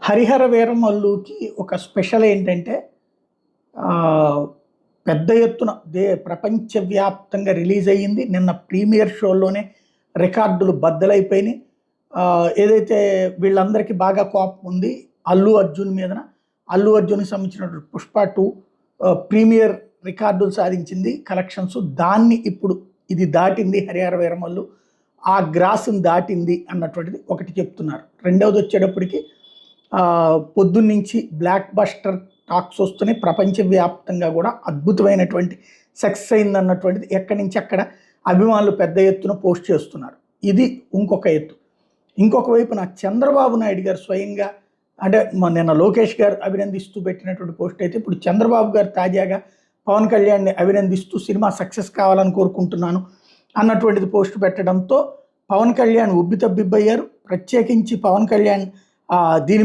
హరిహర వీరమల్లుకి ఒక స్పెషల్ ఏంటంటే ఆహ్, పెద్ద ఎత్తున ప్రపంచవ్యాప్తంగా రిలీజ్ అయ్యింది. నిన్న ప్రీమియర్ షోలోనే రికార్డులు బద్దలైపోయినాయి. ఏదైతే వీళ్ళందరికీ బాగా కోపం ఉంది అల్లు అర్జున్ మీదన. అల్లు అర్జున్‌కి సంబంధించినటువంటి 'పుష్ప 2' ప్రీమియర్ రికార్డులు సాధించింది కలెక్షన్స్. దాన్ని ఇప్పుడు ఇది దాటింది 'హరిహర వీరమల్లు'. ఆ గ్రాస్‌ని దాటింది అన్నటువంటిది ఒకటి చెప్తున్నారు. రెండవది వచ్చేటప్పటికి పొద్దున్నుంచి బ్లాక్ బస్టర్ టాక్స్ వస్తున్నాయి. ప్రపంచవ్యాప్తంగా కూడా అద్భుతమైనటువంటి సక్సెస్ అయిందన్నటువంటిది ఎక్కడి నుంచి అక్కడ అభిమానులు పెద్ద ఎత్తున పోస్ట్ చేస్తున్నారు. ఇది ఇంకొక ఎత్తు. ఇంకొక వైపున చంద్రబాబు నాయుడు గారు స్వయంగా అంటే నిన్న లోకేష్ గారు అభినందిస్తూ పెట్టినటువంటి పోస్ట్ అయితే ఇప్పుడు చంద్రబాబు గారు తాజాగా పవన్ కళ్యాణ్ని అభినందిస్తూ సినిమా సక్సెస్ కావాలని కోరుకుంటున్నాను అన్నటువంటిది పోస్ట్ పెట్టడంతో పవన్ కళ్యాణ్ ఉబ్బితబ్బిబ్బయ్యారు. ప్రత్యేకించి పవన్ కళ్యాణ్ దీని